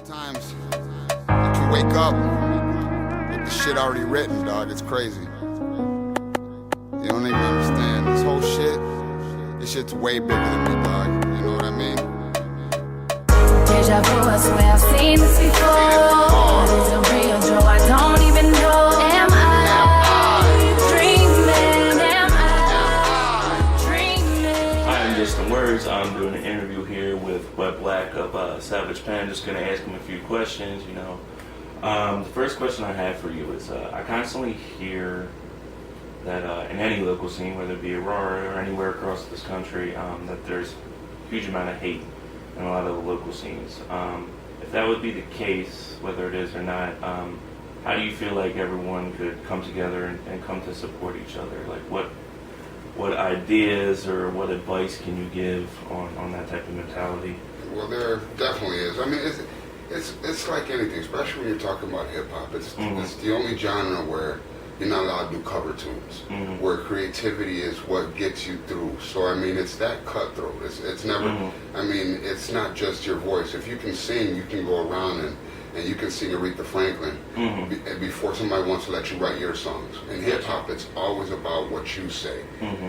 Sometimes you can wake up with the shit already written, dog. It's crazy. You don't even understand. This whole shit, this shit's way bigger than me, dog. You know what I mean? Deja vu, I swear I've seen this before. Is it real, Joe? I don't even know. Am I dreaming? Am I dreaming? Hi, I'm Justin Words. I'm doing an interview here with Wet Black of Savage Pen. Just going to ask him a few questions, you know. The first question I have for you is, I constantly hear that in any local scene, whether it be Aurora or anywhere across this country, that there's a huge amount of hate in a lot of the local scenes. If that would be the case, whether it is or not, how do you feel like everyone could come together and come to support each other? Like what ideas or what advice can you give on that type of mentality? Well, there definitely is. I mean, it's like anything, especially when you're talking about hip hop. It's the only genre where you're not allowed to do cover tunes, where creativity is what gets you through. So I mean, it's that cutthroat. It's never. I mean, it's not just your voice. If you can sing, you can go around and you can sing Aretha Franklin before somebody wants to let you write your songs. In hip hop, it's always about what you say.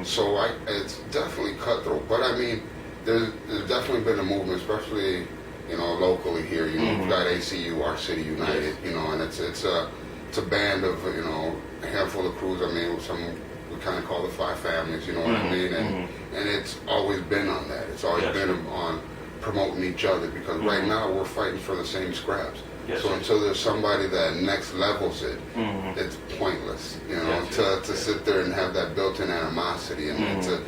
So it's definitely cutthroat. But I mean, there's definitely been a movement, especially locally here. We've got ACU, Our City United. And it's a band of a handful of crews. I mean, we kind of call the Five Families. You know what I mean? And it's always been on that. It's always been on promoting each other, because right now we're fighting for the same scraps. So until there's somebody that next levels it, it's pointless, to sit there and have that built-in animosity and to,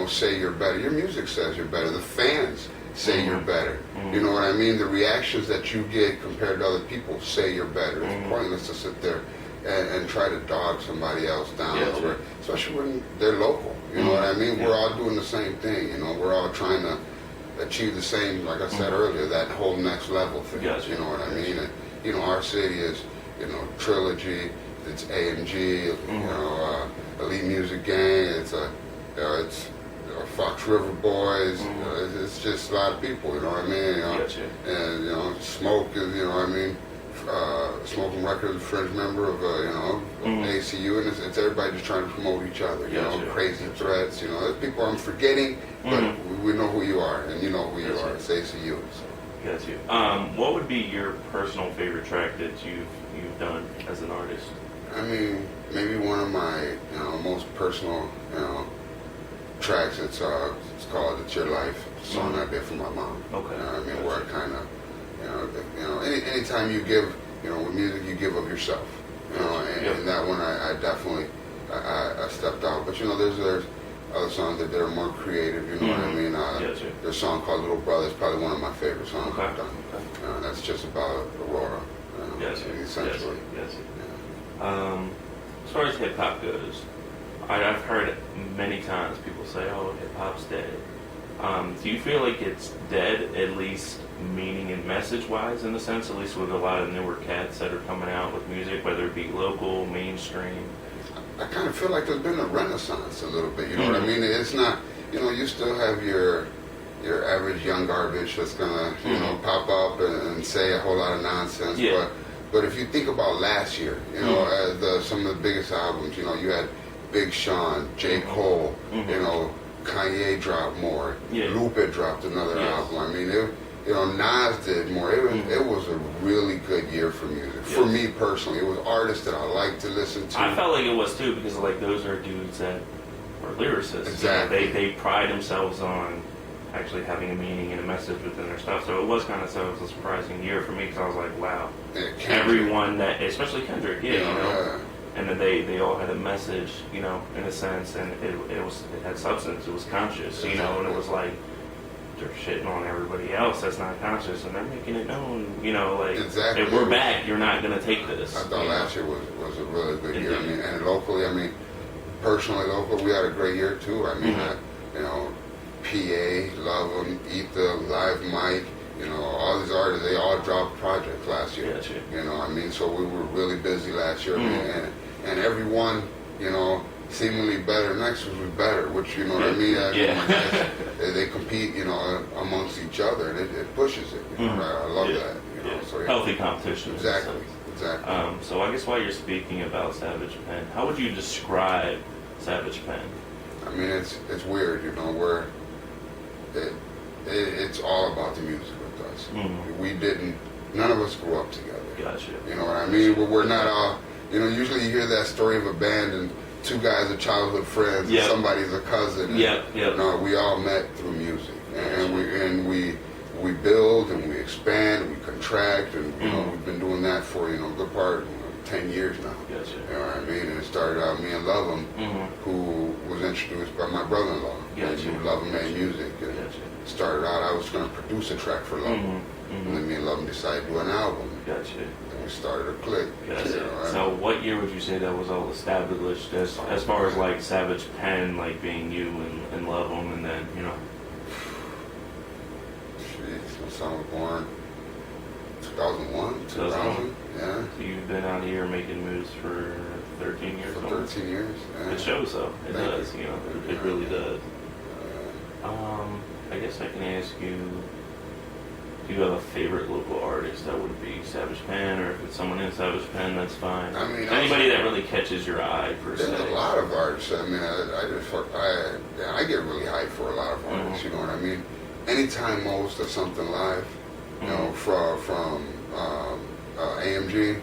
say you're better. Your music says you're better. The fans say you're better. You know what I mean? The reactions that you get compared to other people say you're better. It's pointless to sit there and try to dog somebody else down, especially when they're local. You know what I mean? We're all doing the same thing. We're all trying to achieve the same, like I said earlier, that whole next level thing. You know what I mean? And Our City is, Trilogy, it's AMG, Elite Music Gang, it's Fox River Boys, it's just a lot of people, you know what I mean? And Smoke is, Smoking Records, a fringe member of ACU, and it's everybody just trying to promote each other. Crazy Threats. There's people I'm forgetting, but we know who you are, and you know who you are. It's ACU. So. Got you. What would be your personal favorite track that you've done as an artist? I mean, maybe one of my most personal tracks. It's called "It's Your Life." It's a song I did for my mom. Okay. I mean, where I kind of anytime you give, with music, you give of yourself, and that one I definitely I stepped out. But there's other songs that are more creative. You know what I mean? There's a song called "Little Brother." It's probably one of my favorite songs I've done. That's just about Aurora, essentially. As far as hip hop goes, I've heard it many times. People say, "Oh, hip hop's dead." Do you feel like it's dead, at least meaning and message-wise, in the sense, at least with a lot of newer cats that are coming out with music, whether it be local, mainstream? I kind of feel like there's been a renaissance a little bit. You know what I mean? It's not. You still have your average young garbage that's gonna pop up and say a whole lot of nonsense. But if you think about last year, some of the biggest albums, you had Big Sean, J. Cole, Kanye dropped more. Lupe dropped another album. I mean, Nas did more. It was a really good year for music. For me personally, it was artists that I like to listen to. I felt like it was too, because those are dudes that are lyricists. Exactly. They pride themselves on actually having a meaning and a message within their stuff. So it was a surprising year for me, because I was like, wow, everyone that, especially Kendrick, and then they all had a message, in a sense, and it had substance. It was conscious, and it was like they're shitting on everybody else that's not conscious, and they're making it known, if we're back, you're not gonna take this. I thought last year was a really good year. I mean, and locally, personally local, we had a great year too. I mean, PA, Love 'Em, Ether, Live Mike. All these artists, they all dropped projects last year. So we were really busy last year, and everyone, seemingly better next was better, which what I mean. They compete, amongst each other, and it pushes it. You know, I love that. You know, so healthy competition. Exactly. Exactly. So I guess while you're speaking about Savage Pen, how would you describe Savage Pen? I mean, it's weird, you know, where it's all about the music with us. None of us grew up together. Gotcha. You know what I mean? We're not all, you know, usually you hear that story of a band and two guys are childhood friends and somebody's a cousin. And, no, we all met through music. And we build and we expand and we contract, and you know, we've been doing that for, you know, a good part, 10 years now. Gotcha. You know what I mean? And it started out me and Lovem, who was introduced by my brother-in-law. Gotcha. And Lovem made music. And started out, I was going to produce a track for Lovem. And then me and Lovem decided to do an album. Gotcha. And we started a clique. Gotcha. You know, So what year would you say that was all established as far as like Savage Pen, like being you and Lovem, and then, you know? My son was born 2001, 2000, yeah. So you've been out here making moves for 13 years. For 13 years, yeah. It shows though. It does, you know. It really does. I guess I can ask you, do you have a favorite local artist that would be Savage Pen, or if it's someone in Savage Pen, that's fine. I mean, anybody that really catches your eye per se. There's a lot of artists. I mean, I get really hyped for a lot of artists. You know what I mean? Anytime Mo's does something live, you know, from AMG,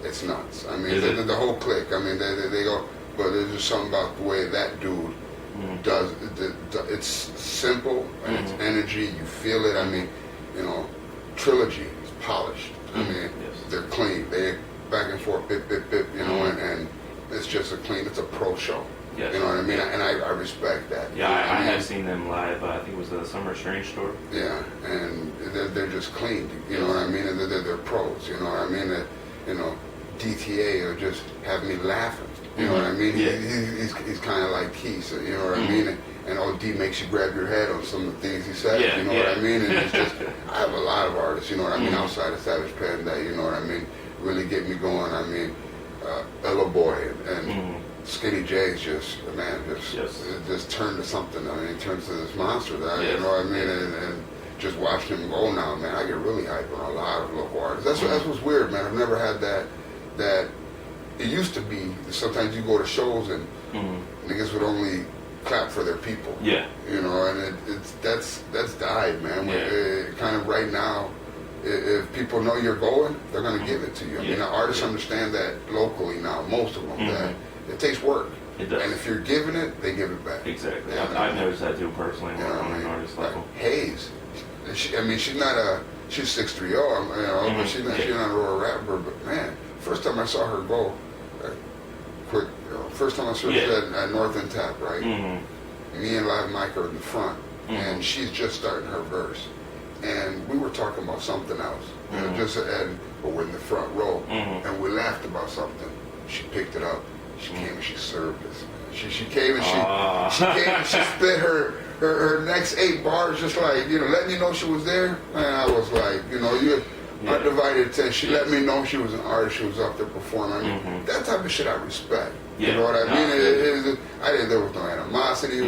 it's nuts. I mean, the whole clique. I mean, they go, but there's just something about the way that dude does. It's simple and it's energy. You feel it. I mean, you know, Trilogy is polished. I mean, they're clean. They back and forth, bip, bip, bip. You know, and it's just a clean. It's a pro show. Yes. You know what I mean? And I respect that. Yeah, I I mean, have seen them live. I think it was the Summer Strange tour. Yeah, and they're just clean. You know what I mean? And they're pros. You know what I mean? That, you know, DTA will just have me laughing. You know what I mean? Yeah. He's kind of like Keith. You know what I mean? And OD makes you grab your head on some of the things he says. Yeah, you know what I mean? And it's just, I have a lot of artists. You know what I mean? Outside of Savage Pen, that, you know what I mean, really get me going. I mean, Ella Boy and Skinny J's just turned to something. I mean, it turns to this monster that, you know what I mean? And just watching him go now, man, I get really hyped on a lot of local artists. That's what's weird, man. I've never had that. It used to be sometimes you go to shows and niggas would only clap for their people. Yeah. You know, and that's died, man. Kind of right now, if people know you're going, they're going to give it to you. I mean, artists understand that locally now, most of them, that it takes work. It does. And if you're giving it, they give it back. Exactly. Yeah, I've noticed that too personally on an artist level. Hayes, I mean, she's 6'3", you know, but she's not a raw rapper. But man, first time I saw her go, first time I saw her at North End Tap, right? Me and Live Mike are in the front, and she's just starting her verse. And we were talking about something else, you know, but we're in the front row, and we laughed about something. She picked it up. She came and she served us. She came and she came and she spit her next 8 bars, just like, you know, letting me know she was there. And I was like, you know, I divided attention. She let me know she was an artist. She was up there performing. I mean, that type of shit I respect. You know what I mean? There was no animosity.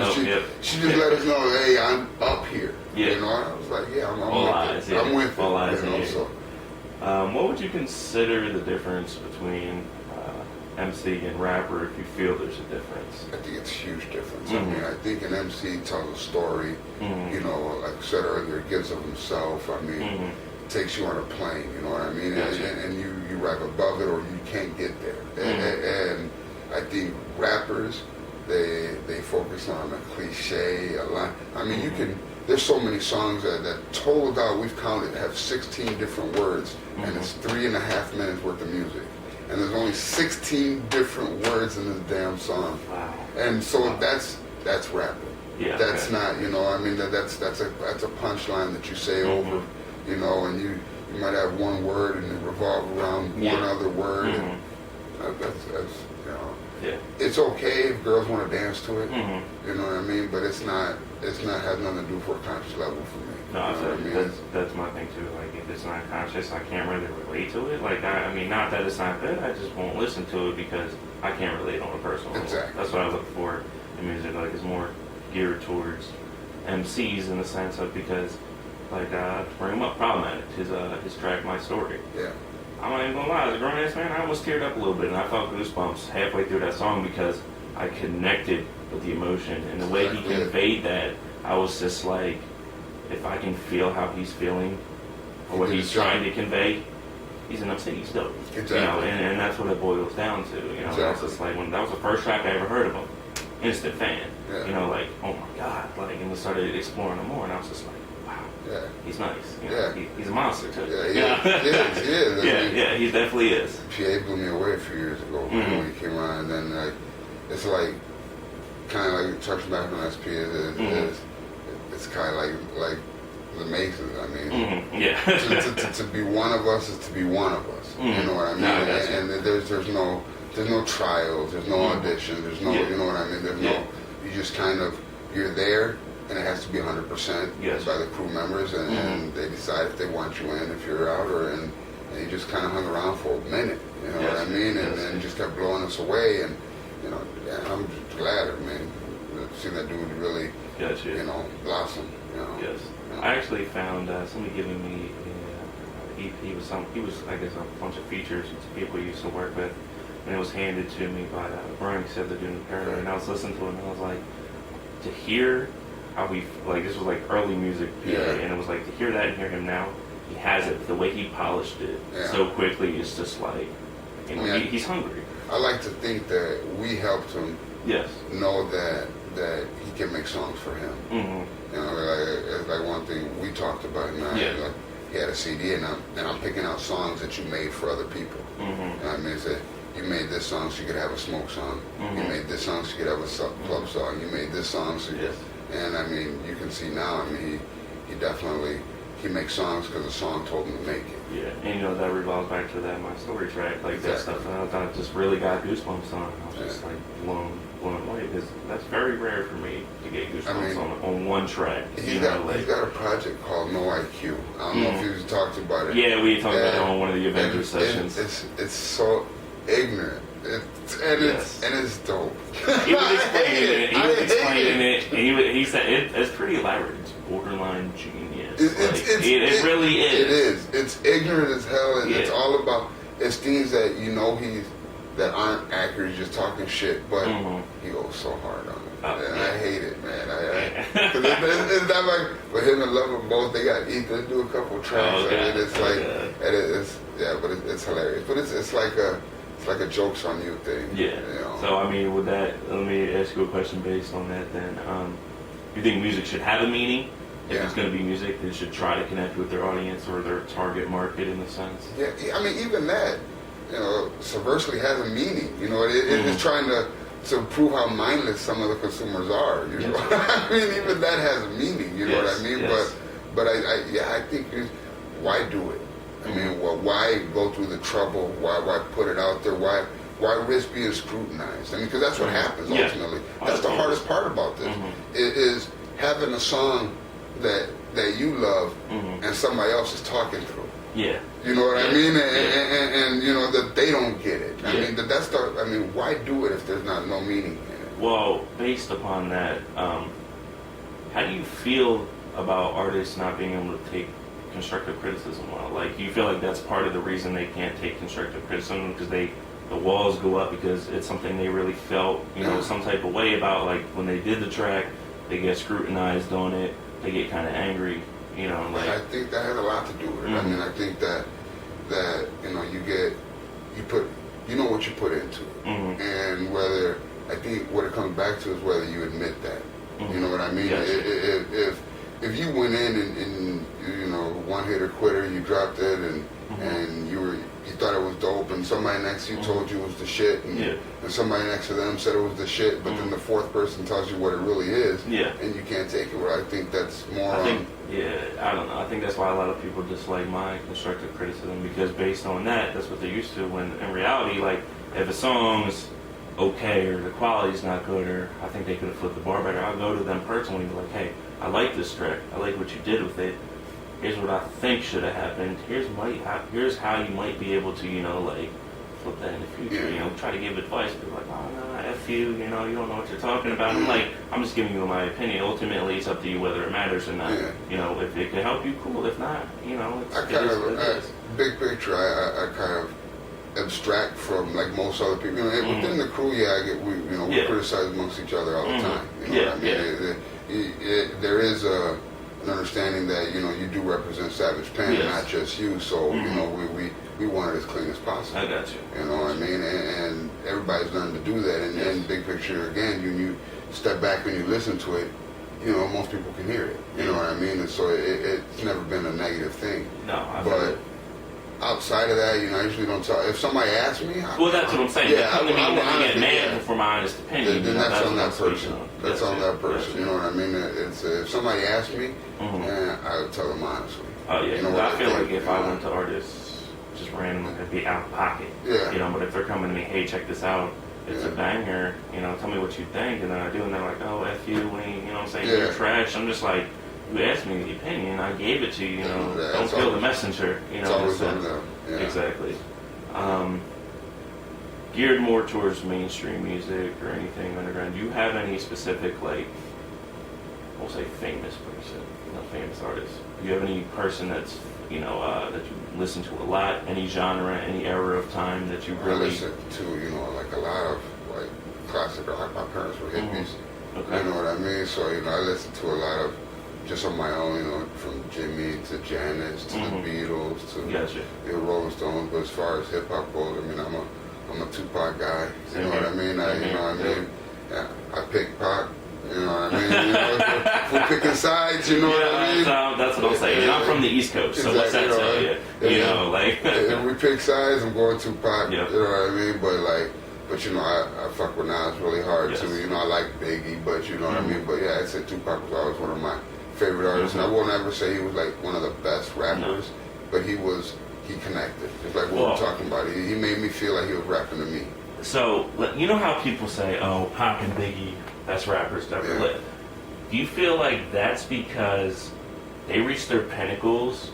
She just let us know, hey, I'm up here. You know, and I was like, yeah, I'm with it. You know, so. What would you consider the difference between MC and rapper, if you feel there's a difference? I think it's a huge difference. I mean, I think an MC tells a story, you know, like I said earlier, gives of himself. I mean, takes you on a plane, you know what I mean? And you rap above it or you can't get there. And I think rappers, they focus on a cliche, a lot. I mean, there's so many songs that total out, we've counted, have 16 different words, and it's 3.5 minutes worth of music. And there's only 16 different words in this damn song. Wow. And so that's rapping. Yeah, that's not, you know, I mean, that's a punchline that you say over, you know, and you might have one word and it revolve around one other word. And that's you know, it's okay if girls want to dance to it, you know what I mean, but it's not has nothing to do for a conscious level for me. No, you know that's my thing too. Like, if it's not conscious, I can't really relate to it. Like, I mean, not that it's not good, I just won't listen to it because I can't relate on a personal level. Exactly. That's what I look for in music. Like, it's more geared towards MCs in the sense of, because like to bring him up, Problematic, his track My Story. Yeah. I'm not even gonna lie, as a grown ass man, I almost teared up a little bit, and I felt goosebumps halfway through that song because I connected with the emotion and the way he conveyed that. I was just like, if I can feel how he's feeling or what he's trying to convey, he's an MC, he's dope. Exactly. You know, and that's what it boils down to. You know, Exactly. that's just like when that was the first track I ever heard of him. Instant fan. Yeah. You know, like, oh my god, like, and we started exploring him more, and I was just like, wow, Yeah. he's nice. You know, Yeah. he's a monster too. Yeah, he is. Yeah, he definitely is. PA blew me away a few years ago when he came around, and then like it's like kind of like touching back on SP it's kind of like the Masons. I mean, Yeah. to be one of us is to be one of us. You know what I mean? No, and there's no trials, there's no auditions, there's no you know what I mean? There's no you just kind of you're there. And it has to be 100% by the crew members, and they decide if they want you in, if you're out, and you just kind of hung around for a minute, you know what I mean? And then just kept blowing us away, and you know, I'm just glad, I mean, to see that dude really, you know, blossom, you know. Yes. You know. I actually found somebody giving me he was I guess a bunch of features people used to work with, and it was handed to me by Brian said they're doing Paranoid, and I was listening to it, and I was like, to hear how he, like, this was like early music, and it was like to hear that and hear him now, he has it, the way he polished it so quickly, it's just like, you know, he's hungry. I like to think that we helped him know that he can make songs for him. You know, like, it's like one thing we talked about, man. Like, he had a CD, and I'm picking out songs that you made for other people. You know what I mean? It's you made this song so you could have a smoke song. You made this song so you could have a club song. You made this song so you could... And I mean, you can see now, I mean, he definitely, he makes songs because the song told him to make it. Yeah, and you know, that revolves back to that My Story track, like that stuff that I thought just really got goosebumps on. I was just like blown away, because that's very rare for me to get goosebumps on one track. He's got a project called No IQ. I don't know if you talked about it. Yeah, we talked about it on one of the Avengers sessions. It's so ignorant. It's dope. He was explaining it, and he said it's pretty elaborate. It's borderline genius. It really is. It is. It's ignorant as hell, and it's all about it's things that you know that aren't accurate. He's just talking shit, but he goes so hard on it, and I hate it, man. Cause it's not like with him and Love both. They got Ethan do a couple tracks, and it's like but it's hilarious. But it's like a jokes on you thing. Yeah. You know? So I mean, with that, let me ask you a question based on that. Then, you think music should have a meaning? If it's going to be music, it should try to connect with their audience or their target market in a sense. Yeah. I mean, even that, you know, subversely has a meaning. You know, it's trying to prove how mindless some of the consumers are. You know, I mean, even that has a meaning. You know what I mean? Yes. But I think why do it? I mean, why go through the trouble? Why put it out there? Why risk being scrutinized? I mean, because that's what happens ultimately. That's the hardest part about this. Is having a song that you love and somebody else is talking through. Yeah. You know what I mean? And you know that they don't get it. I mean, I mean, why do it if there's no meaning in it? Well, based upon that, how do you feel about artists not being able to take constructive criticism well? Like, do you feel like that's part of the reason they can't take constructive criticism, because the walls go up because it's something they really felt, you know, some type of way about? Like, when they did the track, they get scrutinized on it, they get kind of angry, you know, like... I think that has a lot to do with it. I mean, I think that you know, you know what you put into it. And I think what it comes back to is whether you admit that. You know what I mean? Yes. If you went in and you know, one hitter quitter, you dropped it, and you thought it was dope, and somebody next to you told you it was the shit, and somebody next to them said it was the shit, but then the fourth person tells you what it really is, and you can't take it. Well, I think that's more. I don't know. I think that's why a lot of people dislike my constructive criticism, because based on that's what they're used to. When in reality, like, if a song's okay or the quality's not good, or I think they could have flipped the bar better, I'll go to them personally and be like, hey, I like this track. I like what you did with it. Here's what I think should have happened. Here's how you might be able to, you know, like, flip that in the future. You know, try to give advice. Be like, oh no, F you, you know, you don't know what you're talking about. I'm like, I'm just giving you my opinion. Ultimately, it's up to you whether it matters or not. Yeah. You know, if it can help you, cool. If not, you know, it's, I kind of, big picture, I kind of abstract from like most other people. You know, within the crew, we criticize amongst each other all the time. You know what I mean? There is an understanding that, you know, you do represent Savage Pen, and not just you. So, you know, we want it as clean as possible. I got you. You know what I mean? And everybody's learned to do that. And then big picture, again, you step back and you listen to it, you know, most people can hear it. You know what I mean? And so it's never been a negative thing. No, but outside of that, you know, I usually don't talk. If somebody asks me, well, that's what I'm saying. Yeah, I get mad for my honest opinion. Then that's on that person. That's on that person. You know what I mean? It's if somebody asks me, I would tell them honestly. Oh yeah, you know I feel like if I went to artists just randomly, it'd be out of pocket. Yeah. You know, but if they're coming to me, hey, check this out. It's a banger. You know, tell me what you think, and then I do, and they're like, oh, F you, you know what I'm saying? You're trash. I'm just like, you asked me the opinion, I gave it to you. You know, don't feel the messenger. You know, it's always on them. Yeah. Exactly. Geared more towards mainstream music or anything underground. Do you have any specific, like, we'll say famous person, you know, famous artist? Do you have any person that's, you know, that you listen to a lot, any genre, any era of time that you really... I listen to, you know, like a lot of, like, classic rock. My parents were hippies. Okay. You know what I mean? So, you know, I listen to a lot of, just on my own, you know, from Jimmy to Janis to the Beatles to the Rolling Stones. But as far as hip hop goes, I mean, I'm a Tupac guy. You know what I mean? Yeah, I pick Pac. You know what I mean? You know, if we're picking sides, you know what I mean? That's what I'm saying. I'm from the East Coast, so what's that tell you? You know, like... if we pick sides, I'm going Tupac. Yep. You know what I mean? But you know, I fuck with Nas really hard too. You know, I like Biggie, but you know what I mean? But yeah, I'd say Tupac was always one of my favorite artists. And I won't ever say he was like one of the best rappers, but he connected. Just like what we're talking about. He made me feel like he was rapping to me. So, you know how people say, oh, Pac and Biggie, best rappers to ever live. Do you feel like that's because they reached their pinnacles?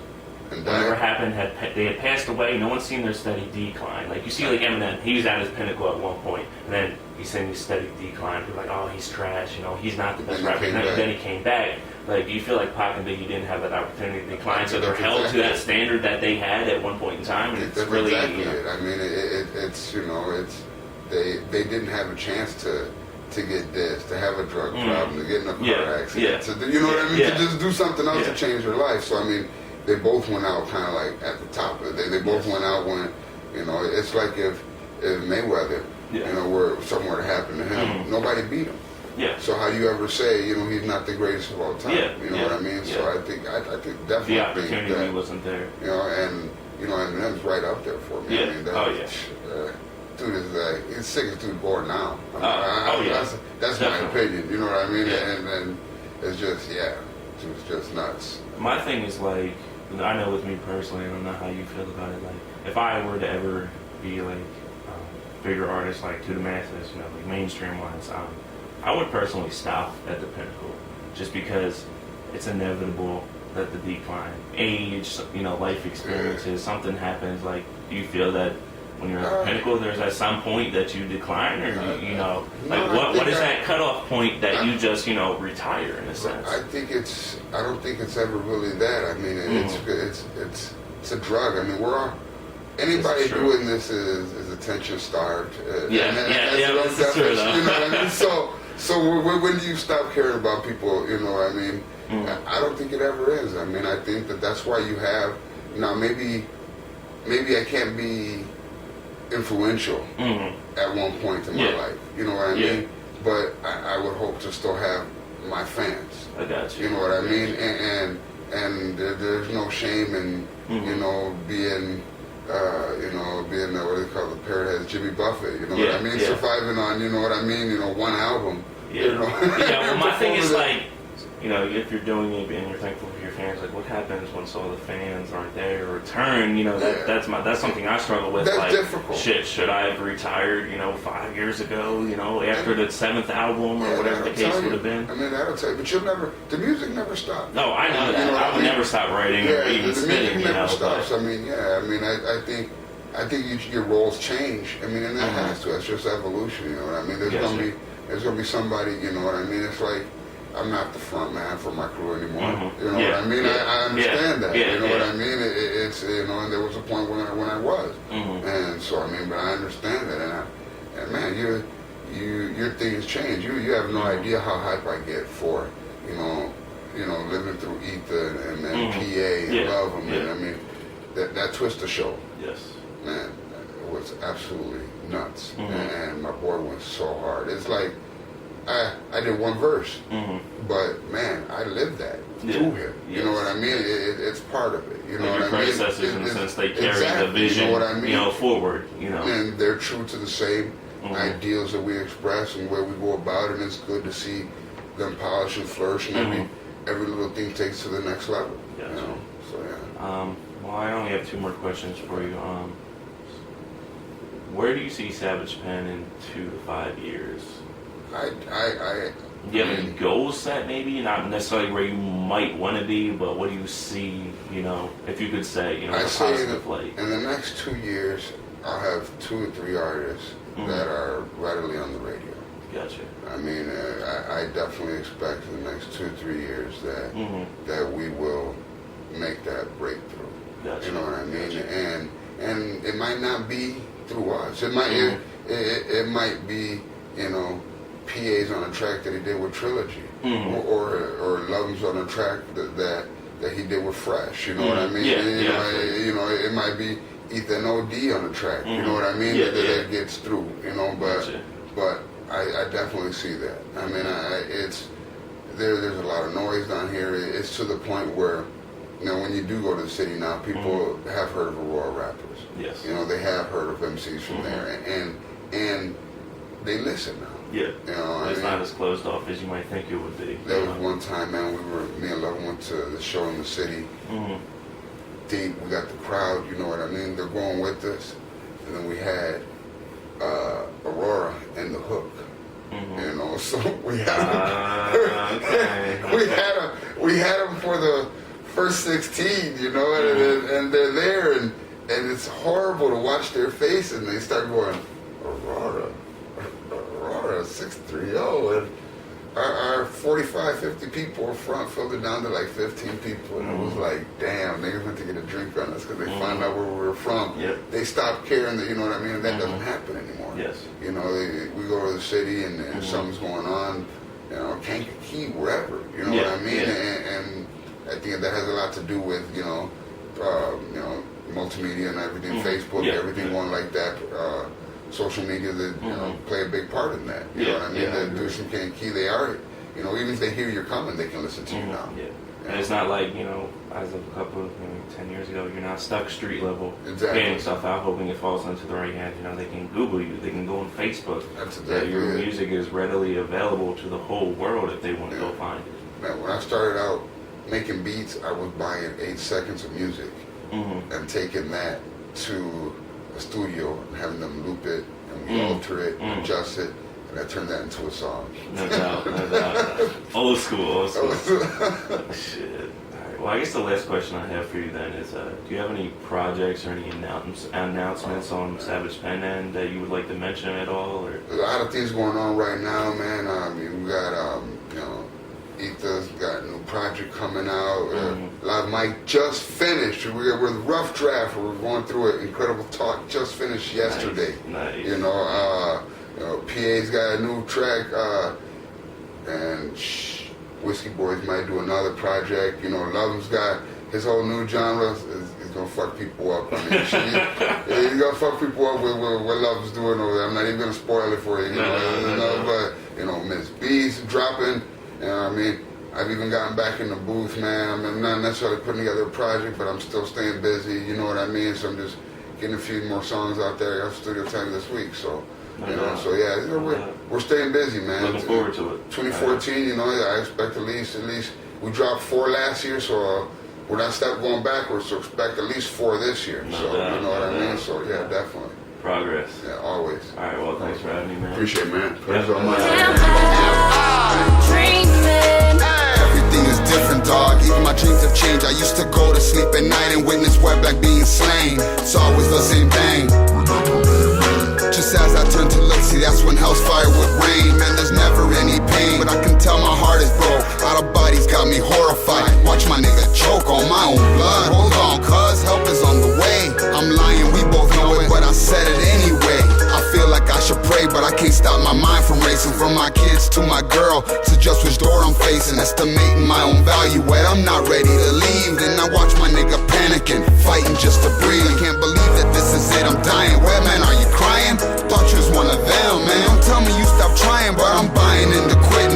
And whatever happened, they had passed away. No one's seen their steady decline. Like you see, like Eminem, he was at his pinnacle at one point, and then he's seeing his steady decline. People are like, oh, he's trash. You know, he's not the best rapper. And then he came back. Like, do you feel like Pac and Biggie didn't have that opportunity to decline, so they're held to that standard that they had at one point in time? And it's really, exactly it. I mean, it's you know, it's they didn't have a chance to get this, to have a drug problem, to get in a car accident, to, you know what I mean, to just do something else to change their life. So I mean, they both went out kind of like at the top. They both went out when, you know, it's like if Mayweather, you know, were somewhere to happen to him, nobody beat him. Yeah. So how do you ever say, you know, he's not the greatest of all time? You know what I mean? So I think definitely the opportunity that, wasn't there. You know, and you know, Eminem's right up there for me. Yeah. I mean, dude is he's sick as dude born now. I mean, that's my opinion. You know what I mean? And it's just it's just nuts. My thing is like, I know with me personally, I don't know how you feel about it. Like, if I were to ever be like bigger artist, like to the masses, you know, like mainstream ones, I would personally stop at the pinnacle, just because it's inevitable that the decline, age, you know, life experiences, something happens. Like, do you feel that when you're at the pinnacle, there's at some point that you decline, or you know, like what is that cutoff point that you just, you know, retire in a sense? I don't think it's ever really that. I mean, it's a drug. I mean, anybody doing this is attention starved. That's true, though. You know what I mean? So when do you stop caring about people? You know what I mean? I don't think it ever is. I mean, I think that's why you have, you know, maybe I can't be influential at one point in my life. You know what I mean? But I would hope to still have my fans. I got you. You know what I mean? And there's no shame in you know, being what do they call the parrot head, Jimmy Buffett. You know what I mean? Surviving on, you know what I mean? You know, one album. You know? Well, my thing is like, you know, if you're doing it and you're thankful for your fans, like what happens when some of the fans aren't there or return? You know, that's something I struggle with. That's like, difficult. Shit, should I have retired, you know, 5 years ago, you know, after the 7th album or whatever the case would have been? I mean, that'll tell you, but the music never stops. No, I know that. I would never stop writing or even the spinning, music you know. never stops. I mean, I think I think your roles change. I mean, and that has to. That's just evolution. You know what I mean? There's gonna be somebody. You know what I mean? It's like I'm not the front man for my crew anymore. You know what I mean? I understand that. You know what I mean? It's and there was a point when I was, and so I mean, but I understand that, and man, your things change. You have no idea how hype I get for living through Ether and PA and Love 'Em. And I mean, that Twister show. Yes. Man, it was absolutely nuts, and my boy went so hard. It's like I did one verse, but man, I lived that through him. You know what I mean? It's part of it. You know what I mean? Predecessors, in the sense, they carry the vision, you know what I mean? Forward. And they're true to the same ideals that we express and where we go about, and it's good to see them polish and flourish, and every little thing takes to the next level. Gotcha. You know? So yeah. Well, I only have 2 more questions for you. Where do you see Savage Pen in 2 to 5 years? Do you have any goals set, maybe? Not necessarily where you might want to be, but what do you see, if you could say, I a say positive light? in the next 2 years, I'll have 2 or 3 artists that are readily on the radio. Gotcha. I mean, I definitely expect in the next 2 or 3 years that we will make that breakthrough. Gotcha. You know what I mean? Gotcha. And it might not be through us. It might it might be PA's on a track that he did with Trilogy, or Love's on a track that he did with Fresh. You know what I mean? It might be Ethan OD on a track. You know what I mean? That gets through. But I definitely see that. I mean, there's a lot of noise down here. It's to the point where when you do go to the city now, people have heard of Aurora rappers. Yes. They have heard of MCs from there, and they listen now. Yeah. It's not as closed off as you might think it would be. There was one time, man, me and Love went to the show in the city. Deep, we got the crowd, you know what I mean? They're going with us. And then we had Aurora and the hook. So we had we had them for the first 16, and they're there, and it's horrible to watch their face, and they start going, Aurora 630, and our 45, 50 people were front, filled it down to like 15 people, and it was like, damn, niggas went to get a drink on us because they found out where we were from. They stopped caring, that, you know what I mean, and that doesn't happen anymore. Yes. We go to the city and something's going on, Kankakee, wherever, you know what I mean, and I think that has a lot to do with, multimedia and everything, Facebook, everything going like that, social media that play a big part in that. You know what I mean? The Deuce and Kankakee, they are, even if they hear you're coming, they can listen to you now. And it's not like, as of a couple of 10 years ago, you're not stuck street level getting stuff out, hoping it falls into the right hands. They can Google you, they can go on Facebook. That's exactly your music is readily available to the whole world if they want to go find it. Man, when I started out making beats, I was buying 8 seconds of music and taking that to a studio and having them loop it, and we alter it, adjust it, and I turned that into a song. No doubt. Old school. Shit. Alright, well, I guess the last question I have for you then is, do you have any projects or any announcements on Savage Pen end that you would like to mention at all? Or? There's a lot of things going on right now, man. I mean, we got, Ether's got a new project coming out. A lot of Mike just finished. We're the rough draft. We're going through it. Incredible Talk just finished yesterday. Nice. PA's got a new track, and Whiskey Boys might do another project. Love's got his whole new genre. Is gonna fuck people up. I mean, he's gonna fuck people up with what Love's doing over there. I'm not even gonna spoil it for you. But Miss B's dropping. I mean, I've even gotten back in the booth, man. I'm not necessarily putting together a project, but I'm still staying busy. You know what I mean? So I'm just getting a few more songs out there. I have studio time this week, so we're staying busy, man. Looking forward to it. 2014, I expect at least we dropped 4 last year, so we're not going backwards. So expect at least 4 this year. You know what I mean? So definitely. Progress. Yeah, always. All right, well, thanks for having me, man. Appreciate it, man. Pleasure on Everything is different, dog. Even my dreams have changed. I used to go to sleep at night and witness Wet Black being slain. It's always the same thing. house fire with rain. Man, there's never any pain, but I can tell my heart is broke. Out of bodies got me horrified. Watch my nigga choke on my own blood. Hold on, cuz help is on the way. I'm lying, we both know it, but I said it anyway. I feel like I should pray, but I can't stop my mind from racing. From my kids to my girl, to just which door I'm facing. Estimating my own value, where I'm not ready to leave. Then I watch my nigga panicking, fighting just to breathe. I can't believe that this is it, I'm dying. Where, man, are you crying? Thought you was one of them, man. Don't tell me you stopped trying, but I'm buying into quitting.